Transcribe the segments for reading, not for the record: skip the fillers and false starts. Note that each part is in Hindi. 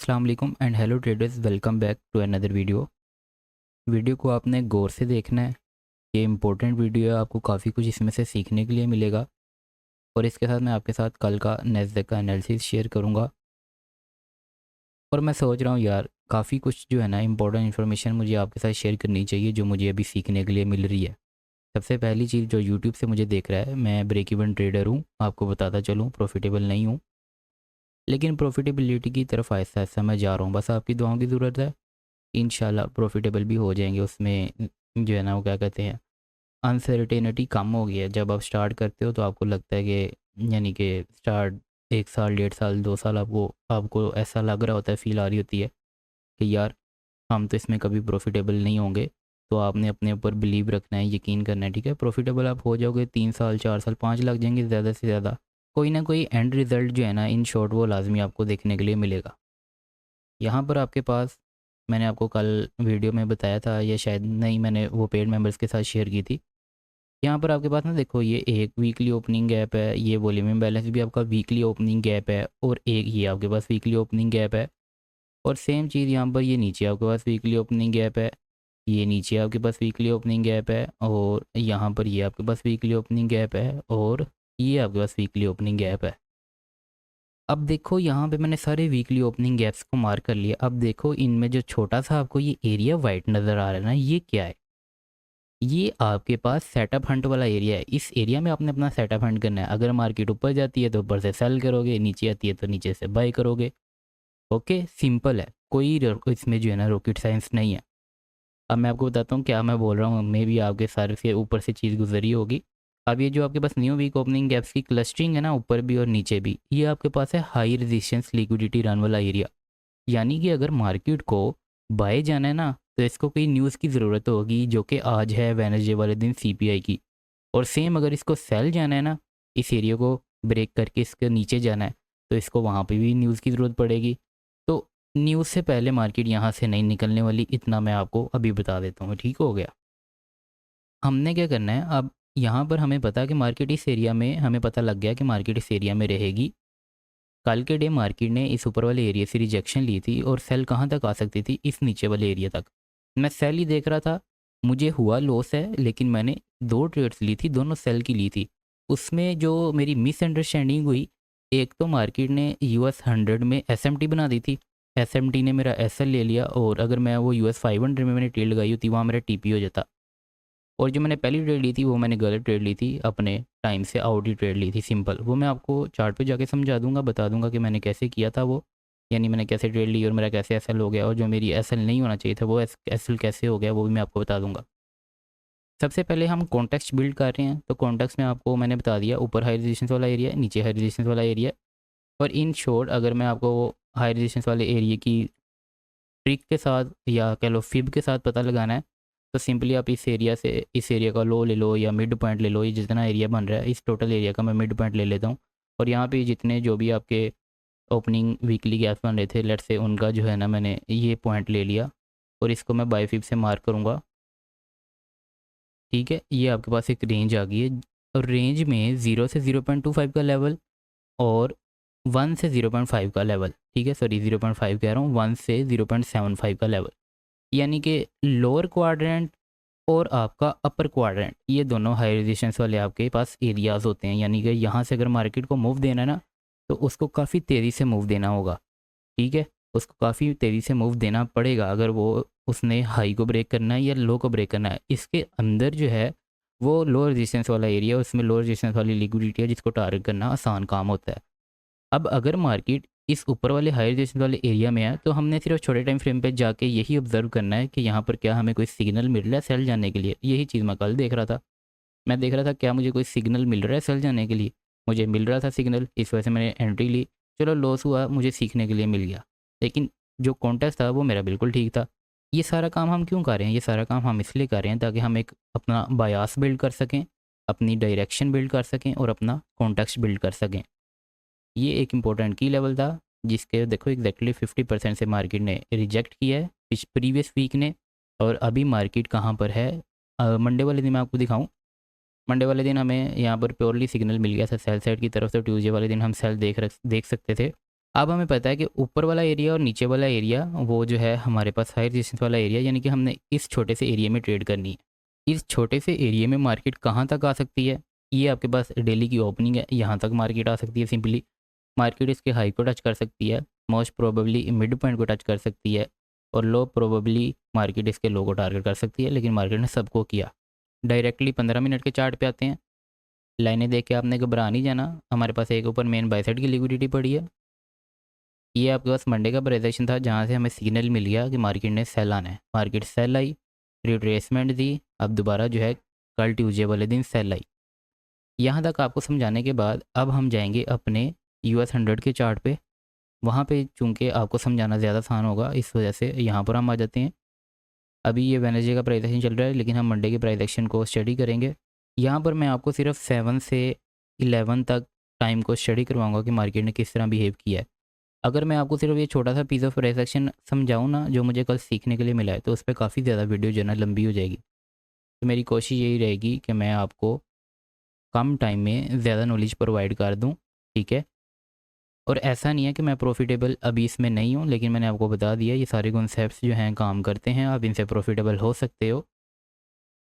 अस्सलाम वालेकुम and hello traders, welcome back to another video को आपने गौर से देखना है। ये इंपॉर्टेंट वीडियो है, आपको काफ़ी कुछ इसमें से सीखने के लिए मिलेगा। और इसके साथ मैं आपके साथ कल का नैस्डैक का एनालिसिस शेयर करूँगा। और मैं सोच रहा हूँ यार, काफ़ी कुछ जो है ना इंपॉर्टेंट इन्फॉर्मेशन मुझे आपके साथ शेयर करनी चाहिए जो मुझे अभी सीखने के लिए मिल रही है। सबसे पहली चीज़, जो यूट्यूब से मुझे देख रहा है, मैं ब्रेक इवन ट्रेडर हूँ, आपको बताता चलूँ, प्रॉफिटेबल नहीं हूँ, लेकिन प्रॉफिटेबिलिटी की तरफ आहिस्ता आहिस्ता मैं जा रहा हूँ। बस आपकी दुआओं की ज़रूरत है, इंशाल्लाह प्रॉफिटेबल भी हो जाएंगे। उसमें जो है ना, वो क्या कहते हैं, अनसर्टेनिटी कम हो गई है। जब आप स्टार्ट करते हो तो आपको लगता है कि यानी कि स्टार्ट 1 साल 1.5 साल 2 साल आपको आपको ऐसा लग रहा होता है, फील आ रही होती है कि यार हम तो इसमें कभी प्रॉफिटेबल नहीं होंगे। तो आपने अपने ऊपर बिलीव रखना है, यकीन करना है, ठीक है। प्रॉफिटेबल आप हो जाओगे, 3 साल 4 साल 5 लग जाएंगे ज़्यादा से ज़्यादा। कोई ना कोई एंड रिज़ल्ट जो है ना, इन शॉर्ट, वो लाजमी आपको देखने के लिए मिलेगा। यहाँ पर आपके पास, मैंने आपको कल वीडियो में बताया था, या शायद नहीं, मैंने वो पेड मेंबर्स के साथ शेयर की थी। यहाँ पर आपके पास ना देखो, ये एक वीकली ओपनिंग गैप है, ये वॉल्यूम बैलेंस भी आपका वीकली ओपनिंग गैप है, और एक ये आपके पास वीकली ओपनिंग गैप है। और सेम चीज़ यहाँ पर, ये नीचे आपके पास वीकली ओपनिंग गैप है, ये नीचे आपके पास वीकली ओपनिंग गैप है, और यहाँ पर ये आपके पास वीकली ओपनिंग गैप है, और ये आपके पास वीकली ओपनिंग गैप है। अब देखो, यहाँ पे मैंने सारे वीकली ओपनिंग गैप्स को मार्क कर लिया। अब देखो, इनमें जो छोटा सा आपको ये एरिया वाइट नज़र आ रहा है ना, ये क्या है? ये आपके पास सेटअप हंट वाला एरिया है। इस एरिया में आपने अपना सेटअप हंट करना है। अगर मार्केट ऊपर जाती है तो ऊपर से सेल करोगे, नीचे आती है तो नीचे से बाय करोगे। ओके, सिंपल है, कोई इसमें जो है ना रॉकेट साइंस नहीं है। अब मैं आपको बताता हूँ क्या मैं बोल रहा हूँ, मे भी आपके सारे से ऊपर से चीज़ गुजरी होगी। अब ये जो आपके पास न्यू वीक ओपनिंग गैप्स की क्लस्टरिंग है ना, ऊपर भी और नीचे भी, ये आपके पास है हाई रेजिस्टेंस लिक्विडिटी रन वाला एरिया। यानी कि अगर मार्केट को बाय जाना है ना, तो इसको कोई न्यूज़ की ज़रूरत होगी, जो कि आज है वेडनेसडे वाले दिन सीपीआई की। और सेम अगर इसको सेल जाना है ना, इस एरिया को ब्रेक करके इसके नीचे जाना है, तो इसको वहाँ पे भी न्यूज़ की ज़रूरत पड़ेगी। तो न्यूज़ से पहले मार्केट यहाँ से नहीं निकलने वाली, इतना मैं आपको अभी बता देता हूँ, ठीक हो गया। हमने क्या करना है अब, यहाँ पर हमें पता कि मार्केट इस एरिया में, हमें पता लग गया कि मार्केट इस एरिया में रहेगी। कल के डे मार्केट ने इस ऊपर वाले एरिया से रिजेक्शन ली थी, और सेल कहाँ तक आ सकती थी? इस नीचे वाले एरिया तक। मैं सेल ही देख रहा था, मुझे हुआ लॉस है, लेकिन मैंने 2 ट्रेड्स ली थी, दोनों सेल की ली थी। उसमें जो मेरी मिसअंडरस्टैंडिंग हुई, एक तो मार्केट ने US 100 में SMT बना दी थी, SMT ने मेरा SL ले लिया, और अगर मैं वो US 500 में मैंने ट्रेड लगाई होती, वहाँ मेरा TP हो जाता। और जो मैंने पहली ट्रेड ली थी, वो मैंने गलत ट्रेड ली थी, अपने टाइम से आउट ही ट्रेड ली थी, सिंपल। वो मैं आपको चार्ट पे जाके समझा दूंगा, बता दूंगा कि मैंने कैसे किया था वो, यानी मैंने कैसे ट्रेड ली और मेरा कैसे एसएल हो गया, और जो मेरी एसएल नहीं होना चाहिए था वो एसएल कैसे हो गया, वो भी मैं आपको बता दूंगा। सबसे पहले हम कॉन्टेक्स्ट बिल्ड कर रहे हैं, तो कॉन्टेक्स्ट में आपको मैंने बता दिया, ऊपर हाई रेजिस्टेंस वाला एरिया, नीचे हाई रेजिस्टेंस वाला एरिया। और इन शॉर्ट, अगर मैं आपको हाई रेजिस्टेंस वाले एरिया की ट्रिक के साथ, या कह लो फिब के साथ पता लगाना है, तो सिंपली आप इस एरिया से, इस एरिया का लो ले लो या मिड पॉइंट ले लो। ये जितना एरिया बन रहा है, इस टोटल एरिया का मैं मिड पॉइंट ले लेता हूँ। और यहाँ पे जितने जो भी आपके ओपनिंग वीकली गैप्स बन रहे थे, लेट से, उनका जो है ना, मैंने ये पॉइंट ले लिया, और इसको मैं बाई फिब से मार्क करूँगा। ठीक है, ये आपके पास एक रेंज आ गई है, और रेंज में 0 से 0.25 का लेवल, और 1 से 0.5 का लेवल, ठीक है, सॉरी 0.5 कह रहा हूँ, 1 से 0.75 का लेवल। यानी कि लोअर क्वाड्रेंट और आपका अपर क्वाड्रेंट, ये दोनों हाई रेजिस्टेंस वाले आपके पास एरियाज़ होते हैं। यानी कि यहाँ से अगर मार्केट को मूव देना है ना, तो उसको काफ़ी तेज़ी से मूव देना होगा, ठीक है। उसको काफ़ी तेज़ी से मूव देना पड़ेगा, अगर वो उसने हाई को ब्रेक करना है या लो को ब्रेक करना है। इसके अंदर जो है वो लो रेजिस्टेंस वाला एरिया, उसमें लो रेजिस्टेंस वाली लिक्विडिटी है, जिसको टारगेट करना आसान काम होता है। अब अगर मार्केट इस ऊपर वाले हाई रेजिस्टेंस वाले एरिया में है, तो हमने सिर्फ छोटे टाइम फ्रेम पे जाके यही ऑब्जर्व करना है कि यहाँ पर क्या हमें कोई सिग्नल मिल रहा है सेल जाने के लिए। यही चीज़ मैं कल देख रहा था। मैं देख रहा था क्या मुझे कोई सिग्नल मिल रहा है सेल जाने के लिए। मुझे मिल रहा था सिग्नल, इस वजह से मैंने एंट्री ली। चलो, लॉस हुआ, मुझे सीखने के लिए मिल गया, लेकिन जो कॉन्टेक्स्ट था वो मेरा बिल्कुल ठीक था। ये सारा काम हम क्यों कर रहे हैं? ये सारा काम हम इसलिए कर रहे हैं ताकि हम एक अपना बायास बिल्ड कर सकें, अपनी डायरेक्शन बिल्ड कर सकें, और अपना कॉन्टेक्स्ट बिल्ड कर सकें। ये एक इम्पोर्टेंट की लेवल था, जिसके देखो एग्जैक्टली 50% से मार्केट ने रिजेक्ट किया है प्रीवियस वीक ने। और अभी मार्केट कहाँ पर है? मंडे वाले दिन मैं आपको दिखाऊं। मंडे वाले दिन हमें यहाँ पर प्योरली सिग्नल मिल गया था सेल साइड की तरफ, तो ट्यूसडे वाले दिन हम सेल देख सकते थे। अब हमें पता है कि ऊपर वाला एरिया और नीचे वाला एरिया वो जो है हमारे पास हाई रेजिस्टेंस वाला एरिया, यानी कि हमने इस छोटे से एरिया में ट्रेड करनी है। इस छोटे से एरिया में मार्केट कहाँ तक आ सकती है, ये आपके पास डेली की ओपनिंग है, यहाँ तक मार्केट आ सकती है। सिंपली मार्केट इसके हाई को टच कर सकती है, मोस्ट प्रोबेबली मिड पॉइंट को टच कर सकती है, और लो प्रोबेबली मार्केट इसके लो को टारगेट कर सकती है। लेकिन मार्केट ने सबको किया। डायरेक्टली 15 मिनट के चार्ट पे आते हैं। लाइनें देख के आपने घबरा नहीं जाना। हमारे पास एक ऊपर मेन बाय साइड की लिक्विडिटी पड़ी है। ये आपके पास मंडे का प्राइजेशन था जहाँ से हमें सिग्नल मिल गया कि मार्केट ने सेल आना है। मार्केट सेल आई, रिट्रेसमेंट दी, अब दोबारा जो है कल ट्यूसडे वाले दिन सेल आई। यहाँ तक आपको समझाने के बाद अब हम जाएंगे अपने US 100 के चार्ट पे। वहाँ पे चूँकि आपको समझाना ज़्यादा आसान होगा, इस वजह से यहाँ पर हम आ जाते हैं। अभी ये वेडनेसडे का प्राइस एक्शन चल रहा है, लेकिन हम मंडे के प्राइस एक्शन को स्टडी करेंगे। यहाँ पर मैं आपको सिर्फ 7 से 11 तक टाइम को स्टडी करवाऊँगा कि मार्केट ने किस तरह बिहेव किया है। अगर मैं आपको सिर्फ ये छोटा सा पीस ऑफ प्राइस एक्शन समझाऊँ ना, जो मुझे कल सीखने के लिए मिला है, तो उस पर काफ़ी ज़्यादा वीडियो जो है ना लंबी हो जाएगी। तो मेरी कोशिश यही रहेगी कि मैं आपको कम टाइम में ज़्यादा नॉलेज प्रोवाइड कर दूँ, ठीक है। और ऐसा नहीं है कि मैं प्रॉफिटेबल अभी इसमें नहीं हूँ, लेकिन मैंने आपको बता दिया ये सारे कॉन्सेप्ट्स जो हैं काम करते हैं, आप इनसे प्रॉफिटेबल हो सकते हो,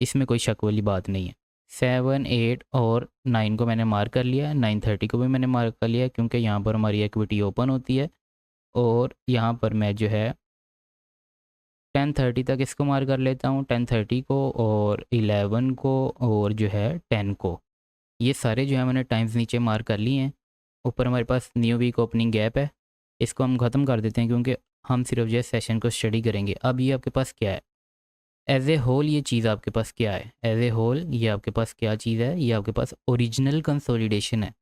इसमें कोई शक वाली बात नहीं है। 7, 8 और 9 को मैंने मार्क कर लिया, 9:30 को भी मैंने मार्क कर लिया, क्योंकि यहाँ पर हमारी इक्विटी ओपन होती है। और यहाँ पर मैं जो है 10:30 तक इसको मार्क कर लेता हूँ, 10:30 को और 11 को और जो है 10 को। ये सारे जो है मैंने टाइम्स नीचे मार्क कर लिए हैं। ऊपर हमारे पास न्यू वीक ओपनिंग गैप है, इसको हम ख़त्म कर देते हैं, क्योंकि हम सिर्फ जो है सेशन को स्टडी करेंगे। अब ये आपके पास क्या है एज ए होल, ये चीज़ आपके पास क्या है एज ए होल, ये आपके पास क्या चीज़ है, ये आपके पास ओरिजिनल कंसोलिडेशन है।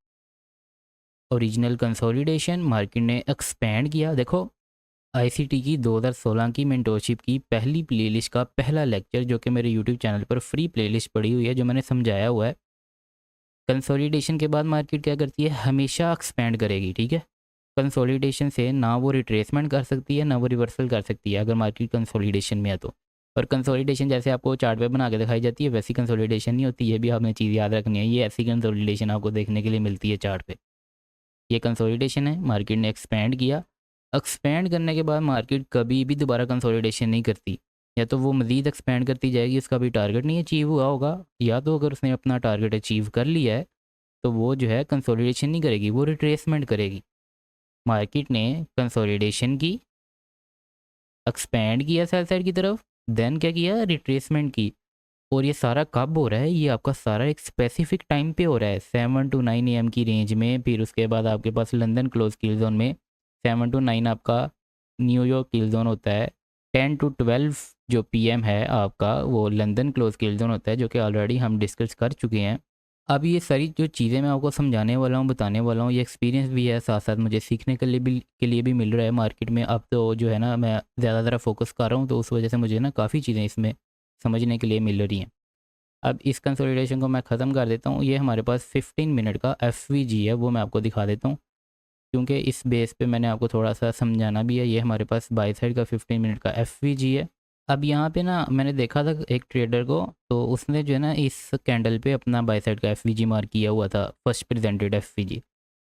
ओरिजिनल कंसोलिडेशन, मार्केट ने एक्सपेंड किया। देखो ICT की 2016 की मेंटोरशिप की पहली प्लेलिस्ट का पहला लेक्चर, जो कि मेरे यूट्यूब चैनल पर फ्री प्लेलिस्ट पड़ी हुई है, जो मैंने समझाया हुआ है। कंसोलिडेशन के बाद मार्केट क्या करती है, हमेशा एक्सपेंड करेगी, ठीक है। कंसोलिडेशन से ना वो रिट्रेसमेंट कर सकती है, ना वो रिवर्सल कर सकती है, अगर मार्केट कंसोलिडेशन में है तो। और कंसोलिडेशन जैसे आपको चार्ट पे बना के दिखाई जाती है, वैसी कंसोलिडेशन नहीं होती। ये भी आपने चीज़ याद रखनी है, ये ऐसी कंसोलिडेशन आपको देखने के लिए मिलती है चार्ट पे। ये कंसोलिडेशन है, मार्केट ने एक्सपेंड किया। एक्सपेंड करने के बाद मार्केट कभी भी दोबारा कंसोलिडेशन नहीं करती, या तो वो मज़ीद एक्सपेंड करती जाएगी, उसका भी टारगेट नहीं अचीव हुआ होगा, या तो अगर उसने अपना टारगेट अचीव कर लिया है तो वो जो है कंसोलिडेशन नहीं करेगी, वो रिट्रेसमेंट करेगी। मार्केट ने कंसोलिडेशन की, एक्सपेंड किया सेल साइड की तरफ, देन क्या किया, रिट्रेसमेंट की। और ये सारा कब हो रहा है, ये आपका सारा एक स्पेसिफिक टाइम पे हो रहा है, 7 to 9 AM की रेंज में। फिर उसके बाद आपके पास लंदन क्लोज किल जोन में 7 to 9 आपका न्यूयॉर्क किल जोन होता है। 10 to 12 जो PM है आपका, वो लंदन क्लोज किल जोन होता है, जो कि ऑलरेडी हम डिस्कस कर चुके हैं। अब ये सारी जो चीज़ें मैं आपको समझाने वाला हूँ, बताने वाला हूँ, ये एक्सपीरियंस भी है, साथ साथ मुझे सीखने के लिए भी मिल रहा है मार्केट में। अब तो जो है ना मैं ज़्यादा ज़रा फोकस कर रहा हूँ, तो उस वजह से मुझे ना काफ़ी चीज़ें इसमें समझने के लिए मिल रही हैं। अब इस कंसोलिडेशन को मैं ख़त्म कर देता हूँ। ये हमारे पास 15 मिनट का FVG है, वो मैं आपको दिखा देता हूँ, क्योंकि इस बेस पे मैंने आपको थोड़ा सा समझाना भी है। ये हमारे पास बाई साइड का 15 मिनट का FVG है। अब यहाँ पे ना मैंने देखा था एक ट्रेडर को, तो उसने जो है ना इस कैंडल पे अपना बाई साइड का FVG मार्क किया हुआ था, फर्स्ट प्रेजेंटेड FVG।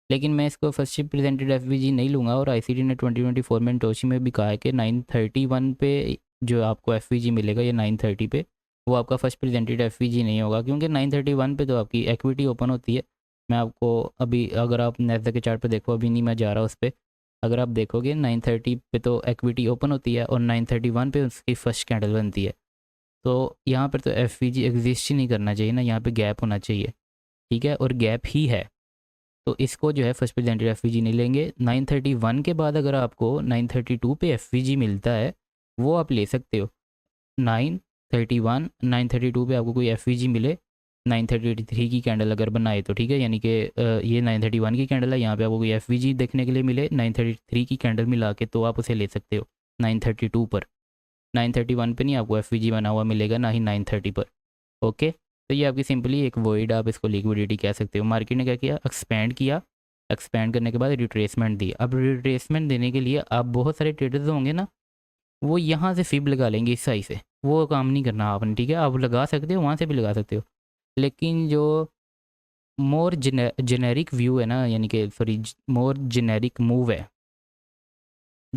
लेकिन मैं इसको फर्स्ट प्रेजेंटेड FVG नहीं लूँगा, और ICT ने 2024 में टोशी में भी कहा है कि 931 पे जो आपको FVG मिलेगा, ये 930 पे, वो आपका फर्स्ट प्रेजेंटेड FVG नहीं होगा, क्योंकि 931 पे तो आपकी इक्विटी ओपन होती है। मैं आपको अभी, अगर आप नेस्डैक के चार्ट पे देखो, अभी नहीं मैं जा रहा उस पर, अगर आप देखोगे 930 पे तो इक्विटी ओपन होती है, और 931 पे उसकी फर्स्ट कैंडल बनती है। तो यहाँ पर तो FVG एग्जिस्ट ही नहीं करना चाहिए ना, यहाँ पे गैप होना चाहिए, ठीक है, और गैप ही है। तो इसको जो है फर्स्ट प्रेजेंटेड FVG नहीं लेंगे। 931 के बाद अगर आपको 932 पे FVG मिलता है, वो आप ले सकते हो। 931, 932 पे आपको कोई FVG मिले, 933 की कैंडल अगर बनाए तो ठीक है, यानी कि ये 931 की कैंडल है, यहाँ पे आपको कोई FVG देखने के लिए मिले 933 की कैंडल मिला के, तो आप उसे ले सकते हो 932 पर। 931 पे नहीं आपको FVG बना हुआ मिलेगा, ना ही 930 पर। ओके, तो ये आपकी सिंपली एक वॉइड, आप इसको लिक्विडिटी कह सकते हो। मार्केट ने क्या किया, एक्सपेंड किया, एक्सपेंड करने के बाद रिट्रेसमेंट दी। अब रिट्रेसमेंट देने के लिए आप बहुत सारे ट्रेडर्स होंगे ना, वो यहाँ से फिब लगा लेंगे इस साइड से, वो काम नहीं करना आपने, ठीक है। आप लगा सकते हो, वहाँ से भी लगा सकते हो, लेकिन जो मोर जेनेरिक व्यू है ना, यानी कि सॉरी मोर जेनेरिक मूव है,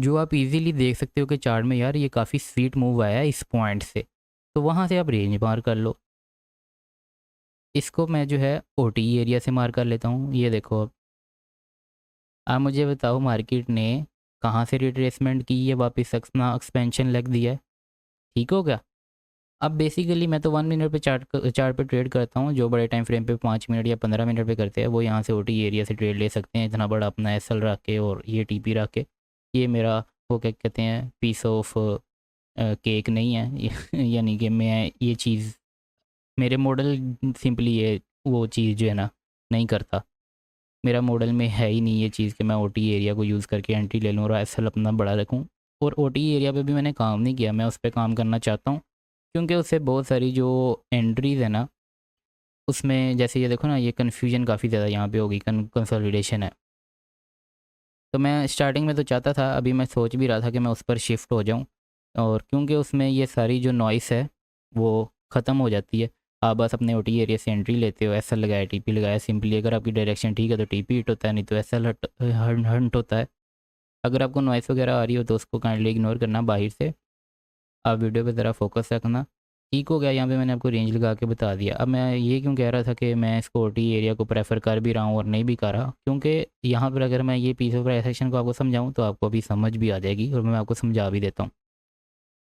जो आप इजीली देख सकते हो कि चार्ट में यार ये काफ़ी स्वीट मूव आया है इस पॉइंट से, तो वहाँ से आप रेंज मार कर लो। इसको मैं जो है ओटी एरिया से मार कर लेता हूँ। ये देखो, अब आप मुझे बताओ मार्केट ने कहाँ से रिट्रेसमेंट की है, वापस अपना एक्सपेंशन लग दिया है, ठीक हो गया। अब बेसिकली मैं तो 1 मिनट पे चार्ट पे ट्रेड करता हूँ। जो बड़े टाइम फ्रेम पे 5 मिनट या 15 मिनट पे करते हैं वो यहाँ से ओटी एरिया से ट्रेड ले सकते हैं, इतना बड़ा अपना एसएल रख के और ये टीपी रख के। ये मेरा वो क्या कहते हैं, पीस ऑफ केक नहीं है यानी कि मैं ये चीज़, मेरे मॉडल सिंपली ये वो चीज़ जो है ना नहीं करता। मेरा मॉडल में है ही नहीं ये चीज़ कि मैं ओटी एरिया को यूज़ करके एंट्री ले लूँ और एसएल अपना बड़ा रखूँ। और ओटी एरिया पे भी मैंने काम नहीं किया, मैं उस पर काम करना चाहता हूँ, क्योंकि उससे बहुत सारी जो एंट्रीज़ है ना उसमें, जैसे ये देखो ना, ये कन्फ्यूजन काफ़ी ज़्यादा यहाँ पे होगी, कंसोलिडेशन है। तो मैं स्टार्टिंग में तो चाहता था, अभी मैं सोच भी रहा था कि मैं उस पर शिफ्ट हो जाऊँ, और क्योंकि उसमें ये सारी जो नॉइस है वो ख़त्म हो जाती है। आप बस अपने ओटी एरिया से एंट्री लेते हो, एसएल लगाया, टीपी लगाया, सिंपली अगर आपकी डायरेक्शन ठीक है तो टीपी हिट होता है, नहीं तो एसएल हंट होता है। अगर आपको नॉइस वगैरह आ रही हो तो उसको काइंडली इग्नोर करना, बाहर से आप वीडियो पे ज़रा फोकस रखना। ठीक हो गया, यहाँ पे मैंने आपको रेंज लगा के बता दिया। अब मैं ये क्यों कह रहा था कि मैं इसको ओटी एरिया को प्रेफर कर भी रहा हूँ और नहीं भी कर रहा, क्योंकि यहाँ पर अगर मैं ये पीस ऑफ प्राइस एक्शन को आपको समझाऊँ तो आपको अभी समझ भी आ जाएगी, और मैं आपको समझा भी देता हूँ।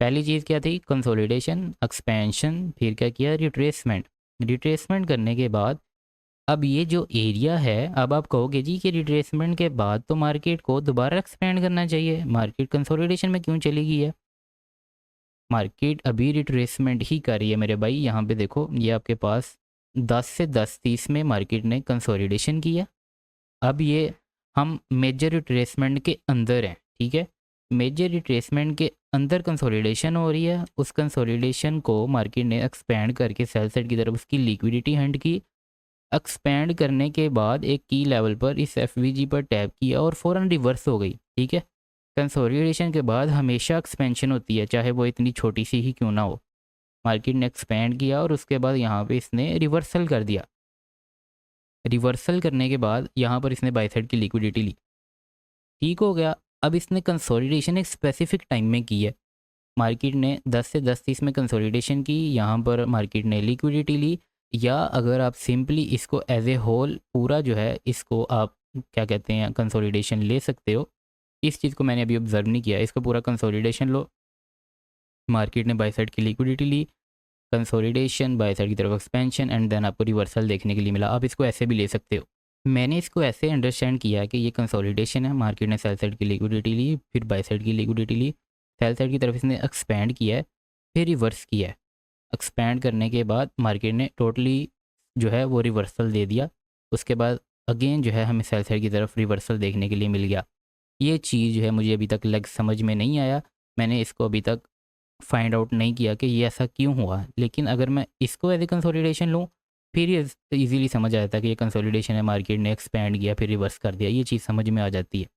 पहली चीज़ क्या थी, कंसोलिडेशन, एक्सपेंशन, फिर क्या किया, रिट्रेसमेंट। रिट्रेसमेंट करने के बाद अब ये जो एरिया है, अब आप कहोगे जी कि रिट्रेसमेंट के बाद तो मार्केट को दोबारा एक्सपेंड करना चाहिए, मार्केट कंसोलिडेशन में क्यों चली गई है। मार्केट अभी रिट्रेसमेंट ही कर रही है मेरे भाई। यहाँ पे देखो, ये आपके पास 10 से 10:30 में मार्केट ने कंसोलिडेशन किया। अब ये हम मेजर रिट्रेसमेंट के अंदर हैं, ठीक है। मेजर रिट्रेसमेंट के अंदर कंसोलिडेशन हो रही है। उस कंसोलिडेशन को मार्केट ने एक्सपेंड करके सेल साइड की तरफ उसकी लिक्विडिटी हंट की। एक्सपेंड करने के बाद एक की लेवल पर इस एफ पर टैप किया और फ़ौरन रिवर्स हो गई, ठीक है। कंसोलिडेशन के बाद हमेशा एक्सपेंशन होती है, चाहे वो इतनी छोटी सी ही क्यों ना हो। मार्केट ने एक्सपेंड किया और उसके बाद यहाँ पे इसने रिवर्सल कर दिया। रिवर्सल करने के बाद यहाँ पर इसने बाय साइड की लिक्विडिटी ली, ठीक हो गया। अब इसने कंसोलिडेशन एक स्पेसिफिक टाइम में की है। मार्केट ने 10 से 10:30 में कंसोलिडेशन की, यहाँ पर मार्केट ने लिक्विडिटी ली। या अगर आप सिंपली इसको एज ए होल पूरा जो है इसको आप क्या कहते हैं कंसोलिडेशन ले सकते हो। इस चीज़ को मैंने अभी ऑब्जर्व नहीं किया, इसको पूरा कंसोलिडेशन लो। मार्केट ने बाय साइड की लिक्विडिटी ली, कंसोलिडेशन, बाय साइड की तरफ एक्सपेंशन, एंड देन आपको रिवर्सल देखने के लिए मिला। आप इसको ऐसे भी ले सकते हो। मैंने इसको ऐसे अंडरस्टैंड किया कि ये कंसोलिडेशन है, मार्केट ने सेल साइड की लिक्विडिटी ली, फिर बाय साइड की लिक्विडिटी ली, सेल साइड की तरफ इसने एक्सपेंड किया है, फिर रिवर्स किया है। एक्सपेंड करने के बाद मार्केट ने टोटली जो है वो रिवर्सल दे दिया। उसके बाद अगेन जो है हमें सेल साइड की तरफ रिवर्सल देखने के लिए मिल गया। ये चीज़ जो है मुझे अभी तक लग समझ में नहीं आया, मैंने इसको अभी तक फाइंड आउट नहीं किया कि ये ऐसा क्यों हुआ। लेकिन अगर मैं इसको एज ए कंसोलिडेशन लूँ, फिर ये ईज़िली समझ आता है कि ये कंसोलिडेशन है, मार्केट ने एक्सपेंड किया फिर रिवर्स कर दिया, ये चीज़ समझ में आ जाती है।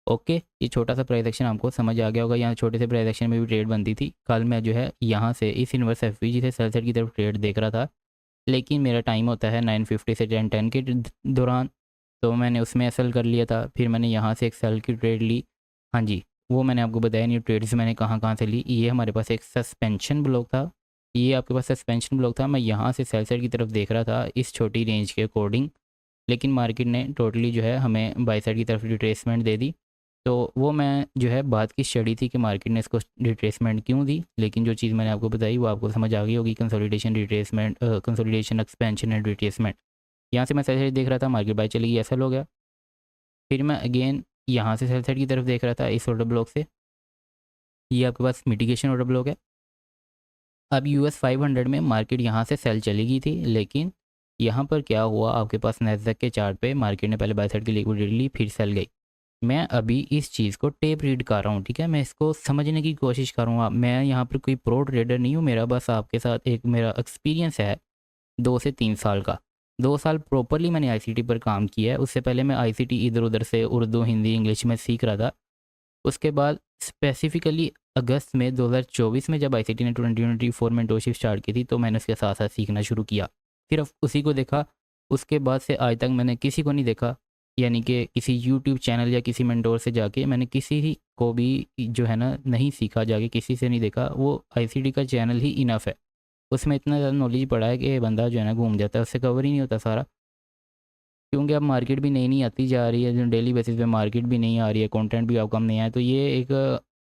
ओके, ये छोटा सा प्राइस एक्शन आपको समझ आ गया होगा। यहाँ छोटे से प्राइस एक्शन में भी ट्रेड बनती थी। कल मैं जो है यहाँ से इस इन्वर्स एफवीजी से सेल साइड की तरफ ट्रेड देख रहा था, लेकिन मेरा टाइम होता है 9:50 से 10:10 के दौरान, तो मैंने उसमें एसएल कर लिया था। फिर मैंने यहाँ से एक सेल की ट्रेड ली। हाँ जी, वो मैंने आपको बताया नहीं ट्रेड्स मैंने कहाँ कहाँ से ली। ये हमारे पास एक सस्पेंशन ब्लॉक था, ये आपके पास सस्पेंशन ब्लॉक था। मैं यहाँ से सेल साइड की तरफ देख रहा था इस छोटी रेंज के अकॉर्डिंग, लेकिन मार्केट ने टोटली जो है हमें बाई साइड की तरफ रिट्रेसमेंट दे दी। तो वो मैं जो है बात की स्टडी थी कि मार्केट ने इसको रिट्रेसमेंट क्यों दी, लेकिन जो चीज़ मैंने आपको बताई वो आपको समझ आ गई होगी। Consolidation, retracement, consolidation, expansion and retracement. यहाँ से मैं सेल साइड देख रहा था, मार्केट बाय चली गई, ऐसा हो गया। फिर मैं अगेन यहाँ से सेल साइड की तरफ देख रहा था इस ऑर्डर ब्लॉक से। ये आपके पास मिटिगेशन ऑर्डर ब्लॉक है। अब US 500 में मार्केट यहाँ से सेल चली गई थी, लेकिन यहाँ पर क्या हुआ, आपके पास नैस्डैक के चार्ट पे मार्केट ने पहले बाय साइड की लिक्विडिटी ली, फिर सेल गई। मैं अभी इस चीज़ को टेप रीड कर रहा हूँ, ठीक है, मैं इसको समझने की कोशिश करूँगा। मैं यहाँ पर कोई प्रो ट्रेडर नहीं हूँ, मेरा बस आपके साथ एक मेरा एक्सपीरियंस है 2 से 3 साल का। 2 साल प्रॉपरली मैंने आईसीटी पर काम किया है। उससे पहले मैं आईसीटी इधर उधर से उर्दू, हिंदी, इंग्लिश में सीख रहा था। उसके बाद स्पेसिफिकली अगस्त में 2024 में जब आईसीटी ने 2024 में मेंटरशिप स्टार्ट की थी, तो मैंने उसके साथ साथ सीखना शुरू किया, सिर्फ उसी को देखा। उसके बाद से आज तक मैंने किसी को नहीं देखा यानी कि किसी यूट्यूब चैनल या किसी मेंटोर से जाके मैंने किसी को भी जो है ना नहीं सीखा, जाके किसी से नहीं देखा, वो आईसीटी का चैनल ही इनफ है। उसमें इतना ज़्यादा नॉलेज पड़ा है कि बंदा जो है ना घूम जाता है, उससे कवर ही नहीं होता सारा। क्योंकि अब मार्केट भी नई नई आती जा रही है, जो डेली बेसिस पे मार्केट भी नहीं आ रही है, कंटेंट भी आपका नहीं आया, तो ये एक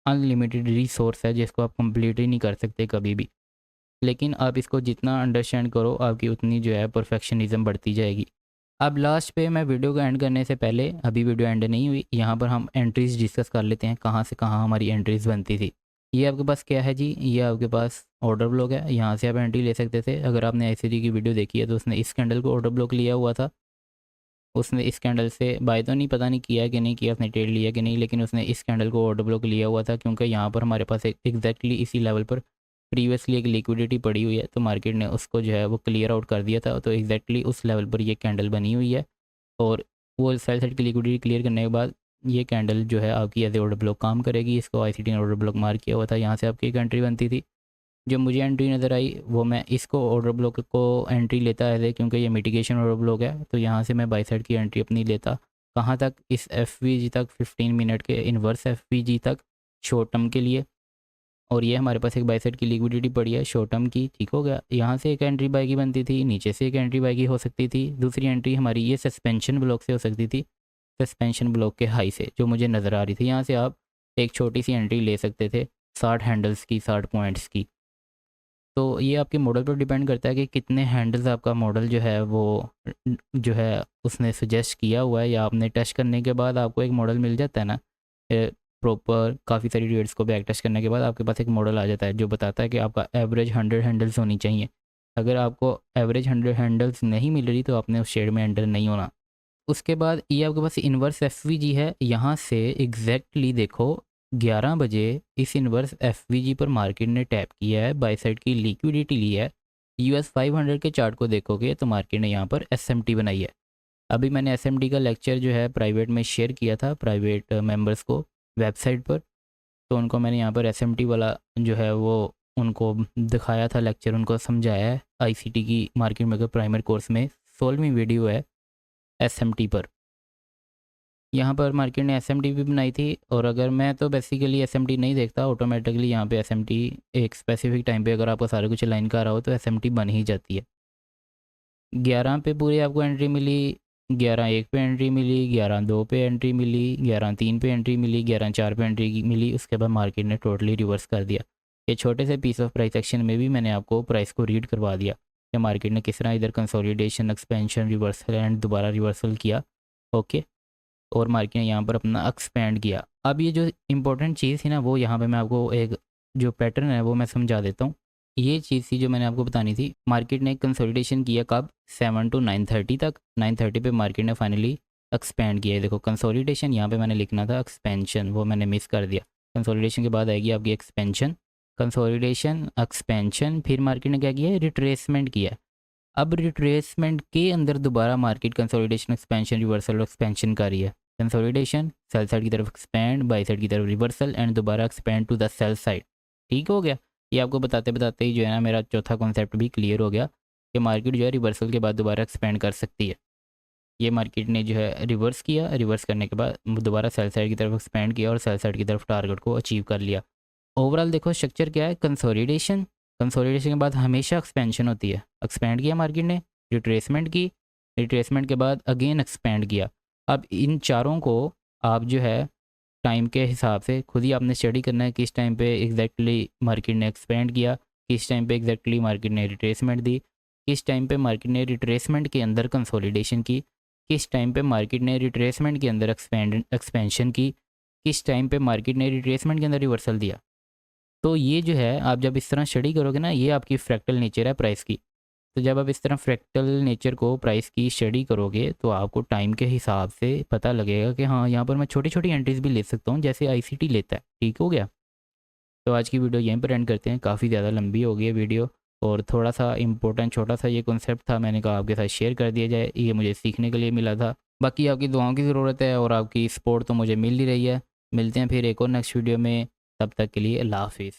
अनलिमिटेड रिसोर्स है जिसको आप कंप्लीट ही नहीं कर सकते कभी भी। लेकिन आप इसको जितना अंडरस्टैंड करो, आपकी उतनी जो है परफेक्शनिज्म बढ़ती जाएगी। अब लास्ट पे मैं वीडियो को एंड करने से पहले, अभी वीडियो एंड नहीं हुई, यहाँ पर हम एंट्रीज डिस्कस कर लेते हैं, कहाँ से कहाँ हमारी एंट्रीज बनती थी। ये आपके पास क्या है जी, ये आपके पास ऑर्डर ब्लॉक है, यहाँ से आप एंट्री ले सकते थे। अगर आपने आईसीटी की वीडियो देखी है तो उसने इस कैंडल को ऑर्डर ब्लॉक लिया हुआ था। उसने इस कैंडल से बाय तो नहीं, पता नहीं किया कि नहीं किया, उसने ट्रेड लिया कि नहीं, लेकिन उसने इस कैंडल को ऑर्डर ब्लॉक लिया हुआ था, क्योंकि यहाँ पर हमारे पास एक एग्जैक्टली इसी लेवल पर प्रीवियसली एक लिक्विडिटी पड़ी हुई है, तो मार्केट ने उसको जो है वो क्लियर आउट कर दिया था। तो एग्जैक्टली उस लेवल पर ये कैंडल बनी हुई है, और वो सेल साइड की लिक्विडिटी क्लियर करने के बाद ये कैंडल जो है आपकी एज ए ऑर्डर ब्लॉक काम करेगी। इसको आईसीटी ने ऑर्डर ब्लॉक मार्क किया हुआ था, यहाँ से आपकी एक एंट्री बनती थी। जो मुझे एंट्री नज़र आई वो मैं इसको ऑर्डर ब्लॉक को एंट्री लेता है, क्योंकि ये मिटिगेशन ऑर्डर ब्लॉक है, तो यहाँ से मैं बाई साइड की एंट्री अपनी लेता। कहाँ तक, इस एफ तक, 15 मिनट के इन्वर्स एफ तक शॉर्ट टर्म के लिए। और ये हमारे पास एक बाई साइड की लिक्विडिटी पड़ी है शॉर्ट टर्म की, ठीक हो गया। यहाँ से एक एंट्री बाई की बनती थी, नीचे से एक एंट्री बाई की हो सकती थी। दूसरी एंट्री हमारी ये सस्पेंशन ब्लॉक से हो सकती थी, सस्पेंशन ब्लॉक के हाई से जो मुझे नज़र आ रही थी। यहाँ से आप एक छोटी सी एंट्री ले सकते थे 60 हैंडल्स की, 60 पॉइंट्स की। तो ये आपके मॉडल पर डिपेंड करता है कि कितने हैंडल्स आपका मॉडल जो है वो जो है उसने सजेस्ट किया हुआ है, या आपने टेस्ट करने के बाद आपको एक मॉडल मिल जाता है ना प्रॉपर। काफ़ी सारी ट्रेड्स को बैक टेस्ट करने के बाद आपके पास एक मॉडल आ जाता है जो बताता है कि आपका एवरेज 100 हैंडल्स होनी चाहिए। अगर आपको एवरेज 100 हैंडल्स नहीं मिल रही तो आपने उस शेड में एंटर नहीं होना। उसके बाद ये आपके पास इन्वर्स एफ है, यहाँ से एग्जैक्टली देखो 11 बजे इस इन्वर्स एफ पर मार्केट ने टैप किया है, बाई साइड की लिक्विडिटी ली है। US 500 के चार्ट को देखोगे तो मार्केट ने यहाँ पर SMT बनाई है। अभी मैंने SMT का लेक्चर जो है प्राइवेट में शेयर किया था प्राइवेट मेंबर्स को वेबसाइट पर, तो उनको मैंने यहाँ पर SMT वाला जो है वो उनको दिखाया था लेक्चर, उनको समझाया है। ICT की मार्केट मेकर प्राइमरी कोर्स में 16वीं वीडियो है SMT पर। यहाँ पर मार्केट ने SMT भी बनाई थी, और अगर मैं तो बेसिकली SMT नहीं देखता, ऑटोमेटिकली यहाँ पे SMT एक स्पेसिफिक टाइम पे अगर आपका सारा कुछ लाइन का आ रहा हो तो SMT बन ही जाती है। 11 पे पूरी आपको एंट्री मिली, 11:01 पे एंट्री मिली, 11:02 पे एंट्री मिली, 11:03 पे एंट्री मिली, 11:04 पे एंट्री मिली। उसके बाद मार्केट ने टोटली रिवर्स कर दिया। ये छोटे से पीस ऑफ प्राइस सेक्शन में भी मैंने आपको प्राइस को रीड करवा दिया कि मार्केट ने किस तरह इधर कंसोलिडेशन, एक्सपेंशन, रिवर्सल एंड दोबारा रिवर्सल किया। ओके, और मार्केट ने यहाँ पर अपना एक्सपेंड किया। अब ये जो इंपॉर्टेंट चीज़ थी ना, वो यहाँ पे मैं आपको एक जो पैटर्न है वो मैं समझा देता हूँ। ये चीज़ थी जो मैंने आपको बतानी थी। मार्केट ने कंसोलिडेशन किया कब, 7 to 9:30 तक। 9:30 पे मार्केट ने फाइनली एक्सपेंड किया है। देखो कंसोलिडेशन, यहाँ पे मैंने लिखना था एक्सपेंशन, वो मैंने मिस कर दिया। कंसोलिडेशन के बाद आएगी आपकी एक्सपेंशन, कंसोलिडेशन, एक्सपेंशन, फिर मार्केट ने क्या किया है, रिट्रेसमेंट किया। अब रिट्रेसमेंट के अंदर दोबारा मार्केट कंसोलिडेशन, एक्सपेंशन, रिवर्सल और एक्सपेंशन कर रही है। कंसोलिडेशन, सेल साइड की तरफ एक्सपेंड, बाई साइड की तरफ रिवर्सल एंड दोबारा expand to the sell side. ठीक हो गया। ये आपको बताते बताते ही जो है ना मेरा चौथा कॉन्सेप्ट भी क्लियर हो गया कि मार्केट जो है रिवर्सल के बाद दोबारा एक्सपेंड कर सकती है। ये मार्केट ने जो है रिवर्स किया, रिवर्स करने के बाद दोबारा सेल साइड की तरफ एक्सपेंड किया और सेल साइड की तरफ टारगेट को अचीव कर लिया। ओवरऑल देखो स्ट्रक्चर क्या है, कंसोलिडेशन, कंसोलिडेशन के बाद हमेशा एक्सपेंशन होती है। एक्सपेंड किया मार्केट ने, रिट्रेसमेंट की, रिट्रेसमेंट के बाद अगेन एक्सपेंड किया। अब इन चारों को आप जो है टाइम के हिसाब से खुद ही आपने स्टडी करना है, किस टाइम पे एग्जैक्टली मार्केट ने एक्सपेंड किया, किस टाइम पे एग्जैक्टली मार्केट ने रिट्रेसमेंट दी, किस टाइम पे मार्केट ने रिट्रेसमेंट के अंदर कंसोलिडेशन की, किस टाइम पे मार्केट ने रिट्रेसमेंट के अंदर एक्सपेंशन की, किस टाइम पे मार्केट ने रिट्रेसमेंट के अंदर रिवर्सल दिया। तो ये जो है आप जब इस तरह स्टडी करोगे ना, ये आपकी फ्रैक्टल नेचर है प्राइस की। तो जब आप इस तरह फ्रैक्टल नेचर को प्राइस की स्टडी करोगे तो आपको टाइम के हिसाब से पता लगेगा कि हाँ यहाँ पर मैं छोटी छोटी एंट्रीज भी ले सकता हूँ जैसे आईसीटी लेता है। ठीक हो गया। तो आज की वीडियो यहीं पर एंड करते हैं, काफ़ी ज़्यादा लंबी हो गई है वीडियो, और थोड़ा सा इंपॉर्टेंट छोटा सा ये कॉन्सेप्ट था, मैंने कहा आपके साथ शेयर कर दिया जाए, ये मुझे सीखने के लिए मिला था। बाकी आपकी दुआओं की ज़रूरत है और आपकी सपोर्ट तो मुझे मिल ही रही है। मिलते हैं फिर एक और नेक्स्ट वीडियो में, तब तक के लिए अल्लाह हाफिज़।